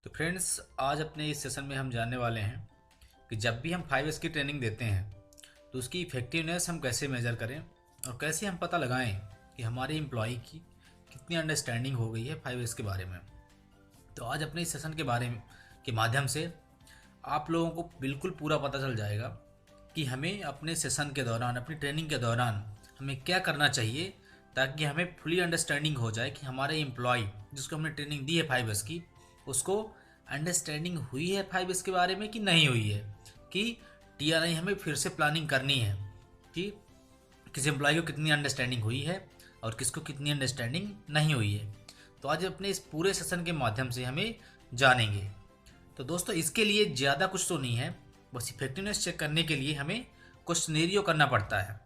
तो फ्रेंड्स, आज अपने इस सेशन में हम जानने वाले हैं कि जब भी हम 5S की ट्रेनिंग देते हैं तो उसकी इफ़ेक्टिवनेस हम कैसे मेज़र करें और कैसे हम पता लगाएं कि हमारे एम्प्लॉय की कितनी अंडरस्टैंडिंग हो गई है 5S के बारे में। तो आज अपने इस सेशन के बारे में के माध्यम से आप लोगों को बिल्कुल पूरा पता चल जाएगा कि हमें अपने सेशन के दौरान, अपनी ट्रेनिंग के दौरान हमें क्या करना चाहिए ताकि हमें फुली अंडरस्टैंडिंग हो जाए कि हमारे एम्प्लॉय जिसको हमने ट्रेनिंग दी है 5S की, उसको अंडरस्टैंडिंग हुई है 5S के बारे में कि नहीं हुई है, कि TRI हमें फिर से प्लानिंग करनी है कि किस एम्प्लॉय को कितनी अंडरस्टैंडिंग हुई है और किसको कितनी अंडरस्टैंडिंग नहीं हुई है। तो आज अपने इस पूरे सेशन के माध्यम से हमें जानेंगे। तो दोस्तों, इसके लिए ज़्यादा कुछ तो नहीं है, बस इफेक्टिवनेस चेक करने के लिए हमें कुछ सिनेरियो करना पड़ता है,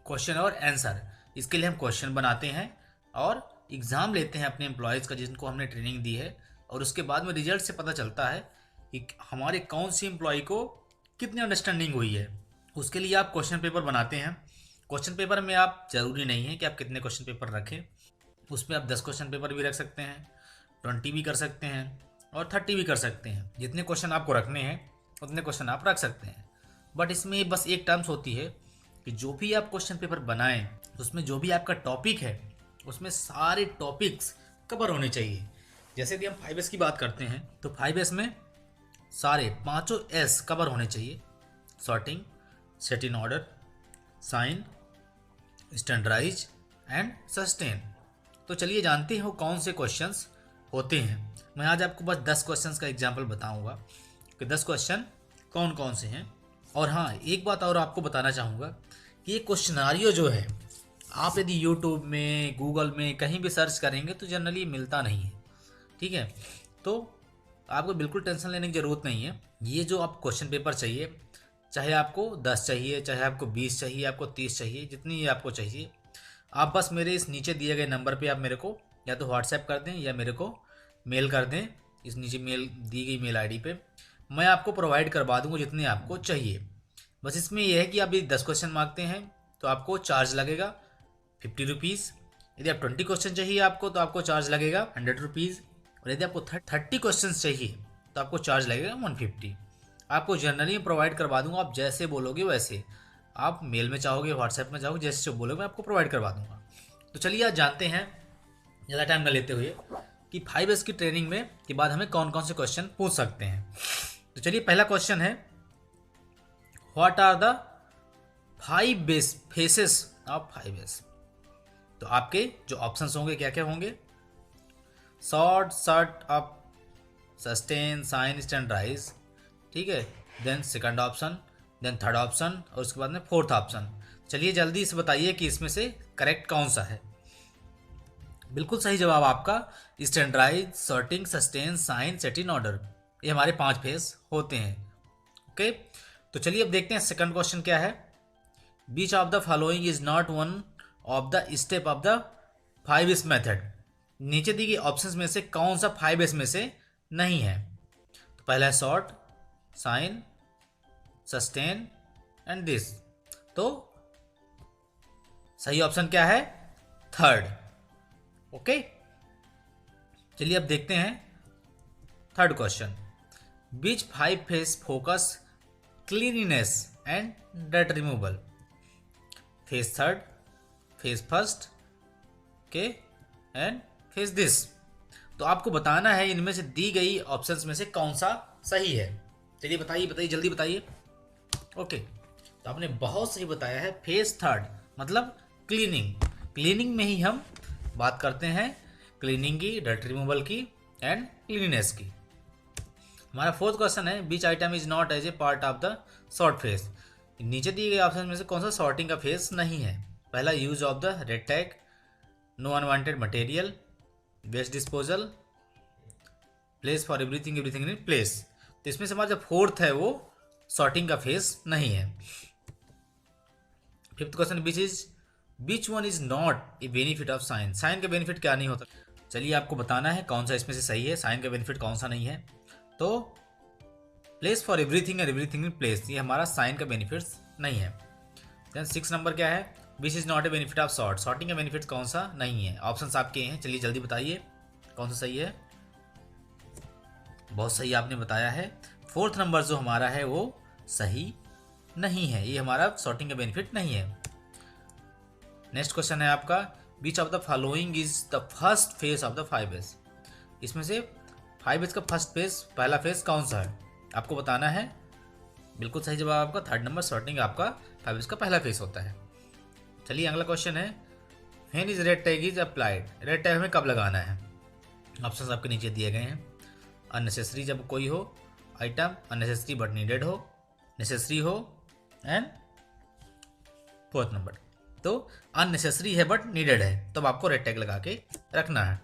क्वेश्चन और आंसर। इसके लिए हम क्वेश्चन बनाते हैं और एग्ज़ाम लेते हैं अपने एम्प्लॉयज़ का जिनको हमने ट्रेनिंग दी है, और उसके बाद में रिजल्ट से पता चलता है कि हमारे कौन सी एम्प्लॉय को कितनी अंडरस्टैंडिंग हुई है। उसके लिए आप क्वेश्चन पेपर बनाते हैं। क्वेश्चन पेपर में आप ज़रूरी नहीं है कि आप कितने क्वेश्चन पेपर रखें, उसमें आप 10 क्वेश्चन पेपर भी रख सकते हैं, 20 भी कर सकते हैं और 30 भी कर सकते हैं। जितने क्वेश्चन आपको रखने हैं उतने क्वेश्चन आप रख सकते हैं। बट इसमें बस एक टर्म्स होती है कि जो भी आप क्वेश्चन पेपर बनाएं उसमें जो भी आपका टॉपिक है उसमें सारे टॉपिक्स कवर होने चाहिए। जैसे कि हम 5S की बात करते हैं तो 5S में सारे पांचों S कवर होने चाहिए: sorting, set in order, sign, standardise and sustain. तो चलिए जानते हो कौन से क्वेश्चंस होते हैं। मैं आज आपको बस 10 क्वेश्चंस का एग्जाम्पल बताऊंगा कि 10 क्वेश्चन कौन कौन से हैं। और हाँ, एक बात और आपको बताना चाहूँगा कि ये क्वेश्चनारियो जो है, आप यदि यूट्यूब में, गूगल में कहीं भी सर्च करेंगे तो जनरली मिलता नहीं है, ठीक है। तो आपको बिल्कुल टेंशन लेने की ज़रूरत नहीं है। ये जो आप क्वेश्चन पेपर चाहिए, चाहे आपको 10 चाहिए, चाहे आपको 20 चाहिए, आपको 30 चाहिए, जितनी ये आपको चाहिए, आप बस मेरे इस नीचे दिए गए नंबर पे आप मेरे को या तो व्हाट्सएप कर दें या मेरे को मेल कर दें। इस नीचे मेल दी गई मेल आईडी पे मैं आपको प्रोवाइड करवा दूंगा जितने आपको चाहिए। बस इसमें यह है कि आप यदि 10 क्वेश्चन मांगते हैं तो आपको चार्ज लगेगा 50 रुपीज़। यदि आप 20 क्वेश्चन चाहिए आपको तो आपको चार्ज लगेगा 100 रुपीज़। और यदि आपको 30 क्वेश्चन चाहिए तो आपको चार्ज लगेगा 150। आपको जनरली प्रोवाइड करवा दूंगा, आप जैसे बोलोगे वैसे। आप मेल में चाहोगे, व्हाट्सएप में चाहोगे, जैसे बोलोगे मैं आपको प्रोवाइड करवा दूंगा। तो चलिए आज जानते हैं ज़्यादा टाइम न लेते हुए कि 5S की ट्रेनिंग में के बाद हमें कौन कौन से क्वेश्चन पूछ सकते हैं। तो चलिए, पहला क्वेश्चन है, what are the 5 phases of 5S। तो आपके जो ऑप्शंस होंगे क्या क्या होंगे? Short, shirt, up, sustain, sign, standardise, ठीक है। Then second option, then third option और उसके बाद में फोर्थ ऑप्शन। चलिए जल्दी से बताइए कि इसमें से करेक्ट कौन सा है। बिल्कुल सही जवाब आपका standardise, sorting, sustain, sign, set in order. ये हमारे 5 फेस होते हैं। ओके, तो चलिए अब देखते हैं सेकंड क्वेश्चन क्या है। Which of the following is not one of the step of the 5S method. नीचे दी गई ऑप्शंस में से कौन सा 5S में से नहीं है? तो पहला है short, sign, sustain and this. तो सही ऑप्शन क्या है? थर्ड। ओके, चलिए अब देखते हैं third question. Beach 5 face focus cleanliness and dirt removal? Face third, face first, के एंड फेस दिस। तो आपको बताना है इनमें से दी गई ऑप्शंस में से कौन सा सही है। चलिए बताइए बताइए, जल्दी बताइए। ओके, तो आपने बहुत सही बताया है, फेस थर्ड मतलब क्लीनिंग। क्लीनिंग में ही हम बात करते हैं क्लीनिंग की, डर्ट रिमूवल की एंड क्लीनिनेस की। हमारा फोर्थ क्वेश्चन है, which item is not as a part of the short phase. नीचे दिए गए ऑप्शन में से कौन सा सॉर्टिंग का फेस नहीं है? पहला, use of the red tag, no unwanted material, waste disposal, place for everything, everything in place. तो इसमें से हमारा जो फोर्थ है वो सॉर्टिंग का फेस नहीं है। Fifth question, which one is not a benefit of sign. Sign का बेनिफिट क्या नहीं होता? चलिए आपको बताना है कौन सा इसमें से सही है, साइन का बेनिफिट कौन सा नहीं है। तो place for everything and everything in place, ये हमारा साइन का बेनिफिट नहीं है। देन 6 नंबर क्या है? Which is not a benefit of short. Sorting का बेनिफिट कौन सा नहीं है? ऑप्शंस आपके हैं, चलिए जल्दी बताइए कौन सा सही है। बहुत सही आपने बताया है। फोर्थ नंबर जो हमारा है वो सही नहीं है, ये हमारा सॉर्टिंग का बेनिफिट नहीं है। नेक्स्ट क्वेश्चन है आपका, which of the following is the first phase of the 5S। इसमें से 5S का फर्स्ट फेज, पहला फेज कौन सा है आपको बताना है। बिल्कुल सही जवाब आपका थर्ड नंबर, सॉर्टिंग आपका 5S का पहला फेज होता है। चलिए अगला क्वेश्चन है, when is red tag is applied. Red tag हमें कब लगाना है। ऑप्शंस आपके नीचे दिए गए हैं। अननेसेसरी जब कोई हो आइटम, अननेसेसरी बट नीडेड हो, नेसेसरी हो, एंड फोर्थ नंबर तो अननेसेसरी है बट नीडेड है, तब आपको रेड टैग लगा के रखना है।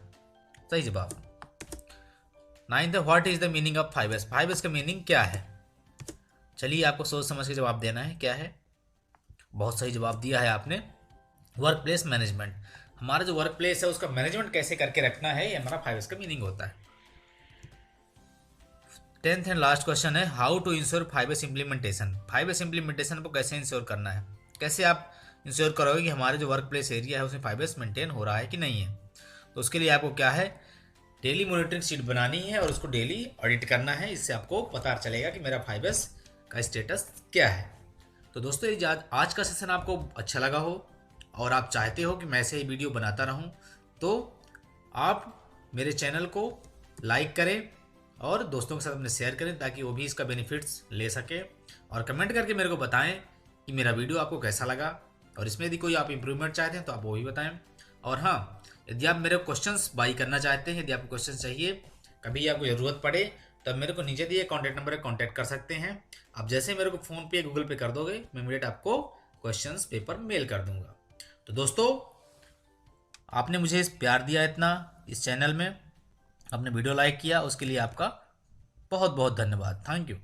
सही जवाब। Ninth, what is the meaning of 5S। 5S का मीनिंग क्या है। चलिए आपको सोच समझ के जवाब देना है, क्या है। बहुत सही जवाब दिया है आपने, वर्क प्लेस मैनेजमेंट। हमारा जो वर्क प्लेस है उसका मैनेजमेंट कैसे करके रखना है, ये हमारा 5S का मीनिंग होता है। 10th एंड लास्ट क्वेश्चन है, how to ensure 5S implementation. 5S implementation को कैसे इंश्योर करना है, कैसे आप इंश्योर करोगे कि हमारे जो वर्क प्लेस एरिया है उसमें 5S मेंटेन हो रहा है कि नहीं है। तो उसके लिए आपको क्या है, डेली मॉनिटरिंग शीट बनानी है और उसको डेली ऑडिट करना है। इससे आपको पता चलेगा कि मेरा 5S का स्टेटस क्या है। तो दोस्तों ये आज का सेशन आपको अच्छा लगा हो और आप चाहते हो कि मैं ऐसे ही वीडियो बनाता रहूं, तो आप मेरे चैनल को लाइक करें और दोस्तों के साथ अपने शेयर करें ताकि वो भी इसका बेनिफिट्स ले सके, और कमेंट करके मेरे को बताएं कि मेरा वीडियो आपको कैसा लगा, और इसमें यदि कोई आप इम्प्रूवमेंट चाहते हैं तो आप वो भी बताएं। और हाँ, यदि आप मेरे क्वेश्चंस बाई करना चाहते हैं, यदि आपको क्वेश्चन चाहिए, कभी आपको ज़रूरत पड़े, तो मेरे को नीचे दिए कॉन्टैक्ट नंबर पर कॉन्टैक्ट कर सकते हैं। आप जैसे मेरे को फ़ोन पे गूगल पे कर दोगे, मैं इमीडिएट आपको क्वेश्चंस पेपर मेल कर दूंगा। तो दोस्तों आपने मुझे प्यार दिया इतना इस चैनल में, आपने वीडियो लाइक किया, उसके लिए आपका बहुत बहुत धन्यवाद। Thank you.